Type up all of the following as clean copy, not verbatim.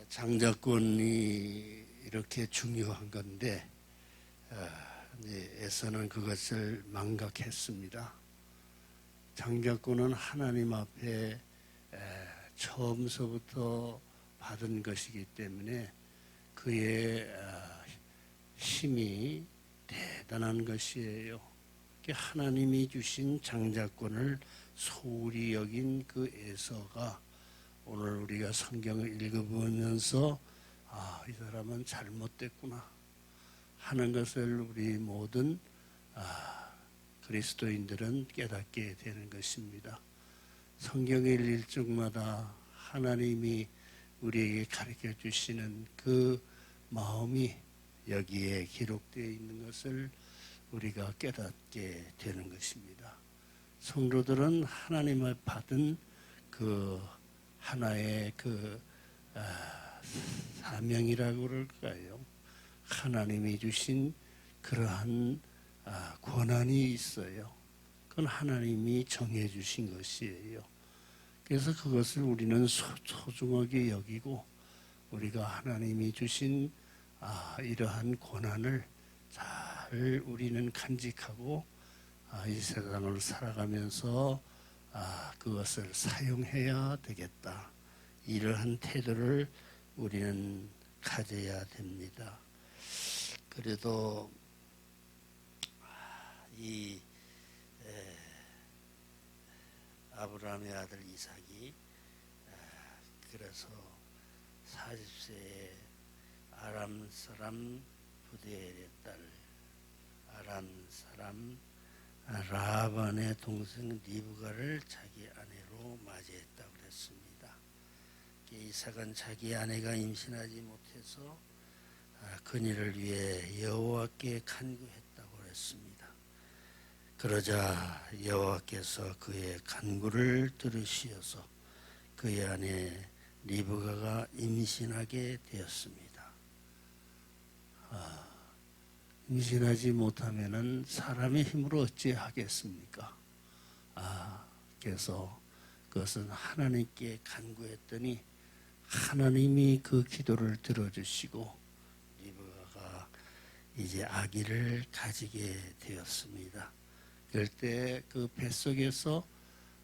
장자권이 이렇게 중요한 건데 에서는 그것을 망각했습니다. 장자권은 하나님 앞에 처음서부터 받은 것이기 때문에 그의 힘이 대단한 것이에요. 하나님이 주신 장자권을 소홀히 여긴 그 에서가 오늘 우리가 성경을 읽어보면서 이 사람은 잘못됐구나 하는 것을 우리 모든 그리스도인들은 깨닫게 되는 것입니다. 성경을 읽을 적마다 하나님이 우리에게 가르쳐 주시는 그 마음이 여기에 기록되어 있는 것을 우리가 깨닫게 되는 것입니다. 성도들은 하나님을 받은 그 하나의 사명이라고 그럴까요? 하나님이 주신 그러한 권한이 있어요. 그건 하나님이 정해 주신 것이에요. 그래서 그것을 우리는 소중하게 여기고 우리가 하나님이 주신 이러한 권한을 잘 우리는 간직하고 이 세상을 살아가면서 그것을 사용해야 되겠다. 이러한 태도를 우리는 가져야 됩니다. 그래도 이 아브라함의 아들 이삭이 그래서 40세에 아람 사람 부데엘의 딸 아람 사람 라반의 동생 리브가를 자기 아내로 맞이했다고 그랬습니다. 이삭은 자기 아내가 임신하지 못해서 그녀를 위해 여호와께 간구했다고 그랬습니다. 그러자 여호와께서 그의 간구를 들으시어서 그의 아내 리브가가 임신하게 되었습니다. 임신하지 못하면은 사람의 힘으로 어찌 하겠습니까? 그래서 그것은 하나님께 간구했더니 하나님이 그 기도를 들어주시고 리브가가 이제 아기를 가지게 되었습니다. 그럴 때 그 뱃속에서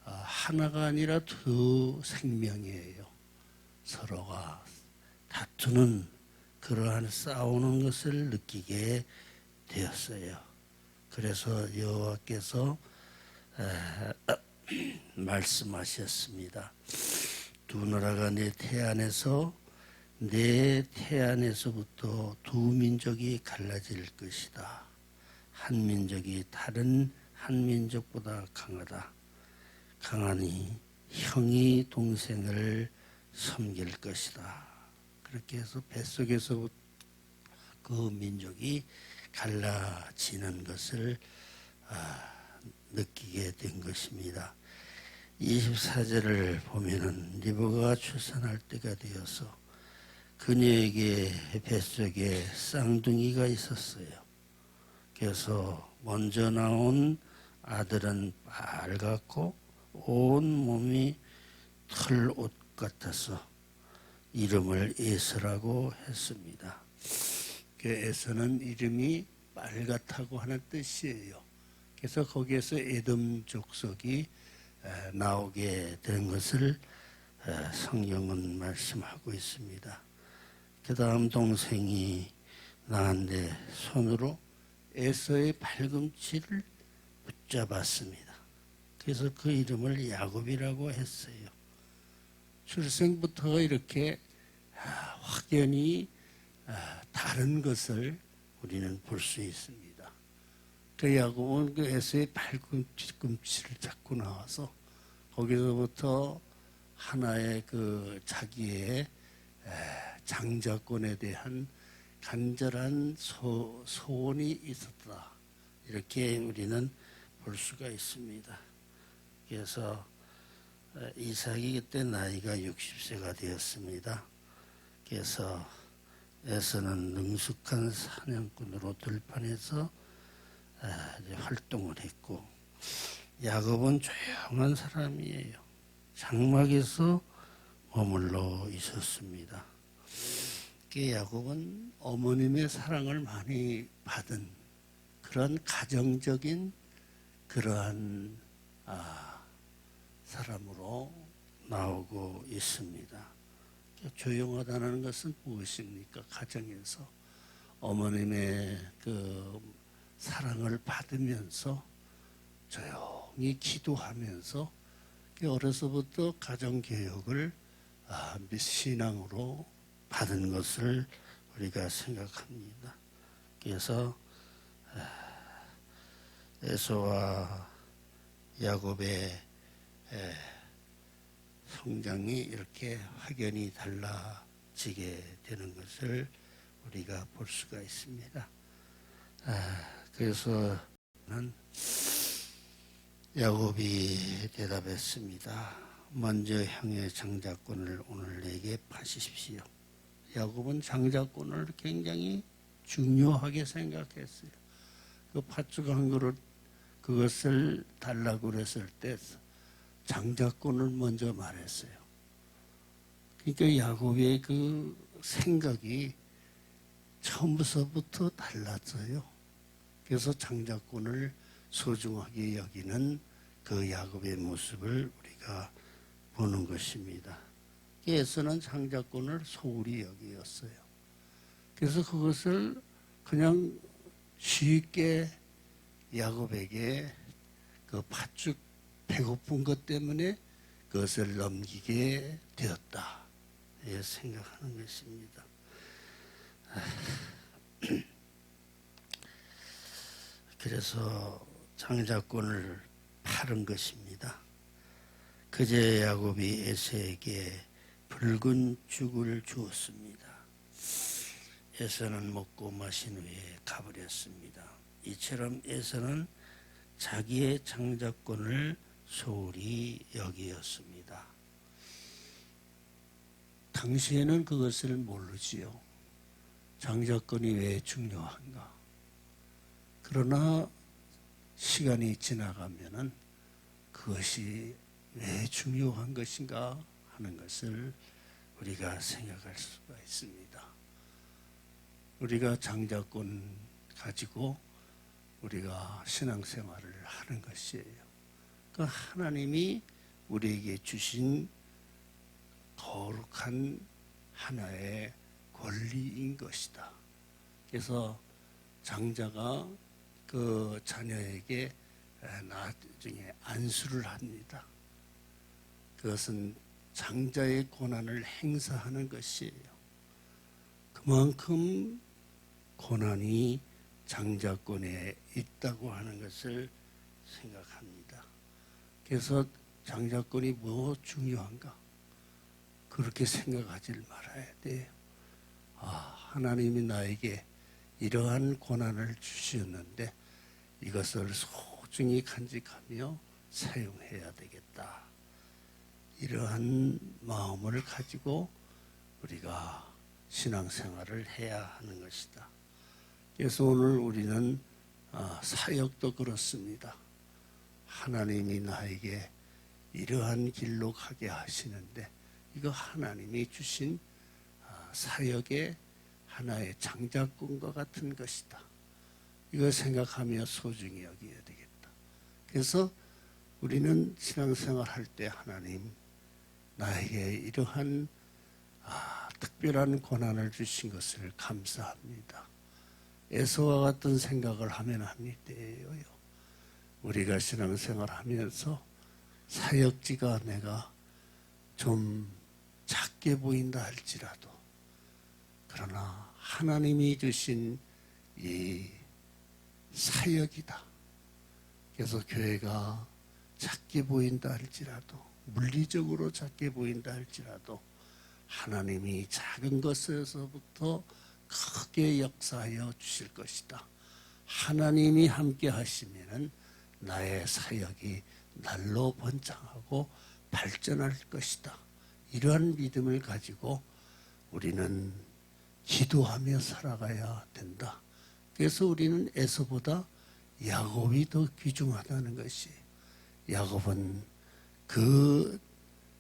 하나가 아니라 두 생명이에요. 서로가 다투는 그러한 싸우는 것을 느끼게 되었어요. 그래서 여호와께서 말씀하셨습니다. 두 나라가 내 태안에서부터 두 민족이 갈라질 것이다. 한 민족이 다른 한 민족보다 강하니 형이 동생을 섬길 것이다. 그렇게 해서 뱃속에서부터 그 민족이 갈라지는 것을 느끼게 된 것입니다. 24절을 보면은 리브가가 출산할 때가 되어서 그녀에게 뱃속에 쌍둥이가 있었어요. 그래서 먼저 나온 아들은 빨갛고 온 몸이 털옷 같아서 이름을 에서라고 했습니다. 그 에서는 이름이 빨갛다고 하는 뜻이에요. 그래서 거기에서 에돔 족속이 나오게 된 것을 성경은 말씀하고 있습니다. 그 다음 동생이 나한테 손으로 에서의 팔꿈치를 붙잡았습니다. 그래서 그 이름을 야곱이라고 했어요. 출생부터 이렇게 확연히 다른 것을 우리는 볼 수 있습니다. 그 야곱은 그 에서의 팔꿈치를 잡고 나와서 거기서부터 하나의 그 자기의 장자권에 대한 간절한 소원이 있었다. 이렇게 우리는 볼 수가 있습니다. 그래서 이삭이 그때 나이가 60세가 되었습니다. 그래서 에서는 능숙한 사냥꾼으로 들판에서 활동을 했고 야곱은 조용한 사람이에요. 장막에서 머물러 있었습니다. 야곱은 어머님의 사랑을 많이 받은 그런 가정적인 그러한 사람으로 나오고 있습니다. 조용하다는 것은 무엇입니까? 가정에서 어머님의 그 사랑을 받으면서 조용히 기도하면서 어려서부터 가정교육을 신앙으로 받은 것을 우리가 생각합니다. 그래서 에서와 야곱의 성장이 이렇게 확연히 달라지게 되는 것을 우리가 볼 수가 있습니다. 그래서 야곱이 대답했습니다. 먼저 형의 장자권을 오늘 내게 파시십시오. 야곱은 장자권을 굉장히 중요하게 생각했어요. 그 팥죽 한 그릇 그것을 달라고 그랬을 때 장자권을 먼저 말했어요. 그러니까 야곱의 그 생각이 처음부터 달랐어요. 그래서 장자권을 소중하게 여기는 그 야곱의 모습을 우리가 보는 것입니다. 에서는 장자권을 소홀히 여기었어요. 그래서 그것을 그냥 쉽게 야곱에게 그 팥죽 배고픈 것 때문에 그것을 넘기게 되었다. 생각하는 것입니다. 그래서 장자권을 팔은 것입니다. 그제 야곱이 에서에게 붉은 죽을 주었습니다. 에서는 먹고 마신 후에 가버렸습니다. 이처럼 에서는 자기의 장자권을 소홀히 여기었습니다. 당시에는 그것을 모르지요. 장자권이 왜 중요한가? 그러나 시간이 지나가면은 그것이 왜 중요한 것인가 하는 것을 우리가 생각할 수가 있습니다. 우리가 장자권 가지고 우리가 신앙생활을 하는 것이에요. 그 하나님이 우리에게 주신 거룩한 하나의 권리인 것이다. 그래서 장자가 그 자녀에게 나중에 안수를 합니다. 그것은 장자의 권한을 행사하는 것이에요. 그만큼 권한이 장자권에 있다고 하는 것을 생각합니다. 그래서 장자권이 뭐 중요한가? 그렇게 생각하지 말아야 돼요. 하나님이 나에게 이러한 권한을 주셨는데 이것을 소중히 간직하며 사용해야 되겠다. 이러한 마음을 가지고 우리가 신앙생활을 해야 하는 것이다. 그래서 오늘 우리는 사역도 그렇습니다. 하나님이 나에게 이러한 길로 가게 하시는데 이거 하나님이 주신 사역의 하나의 장자권과 같은 것이다. 이걸 생각하며 소중히 여겨야 되겠다. 그래서 우리는 신앙생활 할 때 하나님 나에게 이러한 특별한 권한을 주신 것을 감사합니다. 에서와 같은 생각을 하면 합니다요. 우리가 신앙생활 하면서 사역지가 내가 좀 작게 보인다 할지라도 그러나 하나님이 주신 이 사역이다. 그래서 교회가 작게 보인다 할지라도 물리적으로 작게 보인다 할지라도 하나님이 작은 것에서부터 크게 역사하여 주실 것이다. 하나님이 함께 하시면은 나의 사역이 날로 번창하고 발전할 것이다. 이러한 믿음을 가지고 우리는 기도하며 살아가야 된다. 그래서 우리는 에서보다 야곱이 더 귀중하다는 것이, 야곱은 그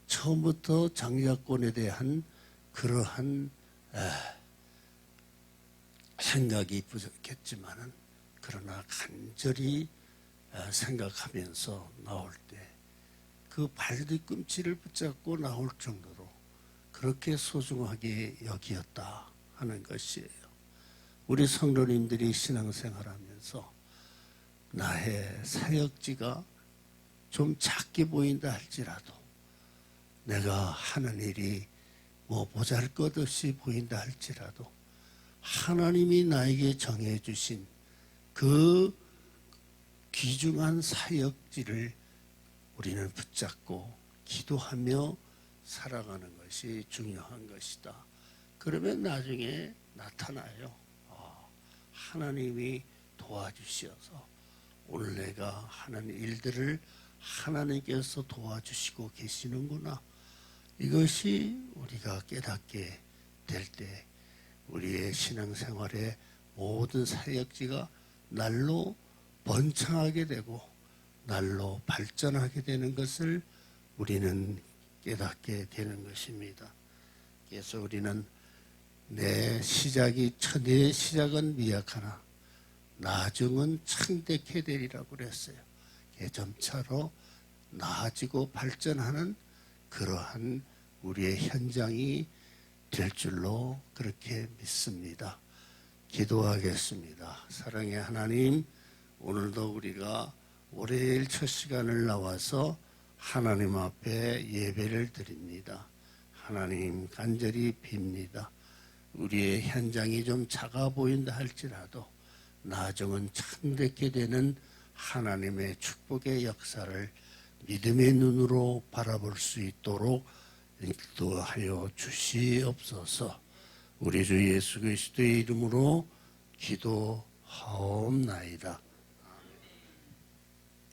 처음부터 장자권에 대한 그러한 생각이 부족했지만은 그러나 간절히 생각하면서 나올 때 그 발뒤꿈치를 붙잡고 나올 정도로 그렇게 소중하게 여기었다 하는 것이에요. 우리 성도님들이 신앙생활하면서 나의 사역지가 좀 작게 보인다 할지라도 내가 하는 일이 뭐 보잘것없이 보인다 할지라도 하나님이 나에게 정해주신 그 귀중한 사역지를 우리는 붙잡고 기도하며 살아가는 것이 중요한 것이다. 그러면 나중에 나타나요. 하나님이 도와주셔서 오늘 내가 하는 일들을 하나님께서 도와주시고 계시는구나. 이것이 우리가 깨닫게 될 때 우리의 신앙생활의 모든 사역지가 날로 번창하게 되고 날로 발전하게 되는 것을 우리는 깨닫게 되는 것입니다. 그래서 우리는 내 시작은 미약하나 나중은 창대케 되리라고 그랬어요. 점차로 나아지고 발전하는 그러한 우리의 현장이 될 줄로 그렇게 믿습니다. 기도하겠습니다. 사랑의 하나님, 오늘도 우리가 월요일 첫 시간을 나와서 하나님 앞에 예배를 드립니다. 하나님 간절히 빕니다. 우리의 현장이 좀 작아 보인다 할지라도 나중은 창대케 되는 하나님의 축복의 역사를 믿음의 눈으로 바라볼 수 있도록 인도하여 주시옵소서. 우리 주 예수 그리스도의 이름으로 기도하옵나이다.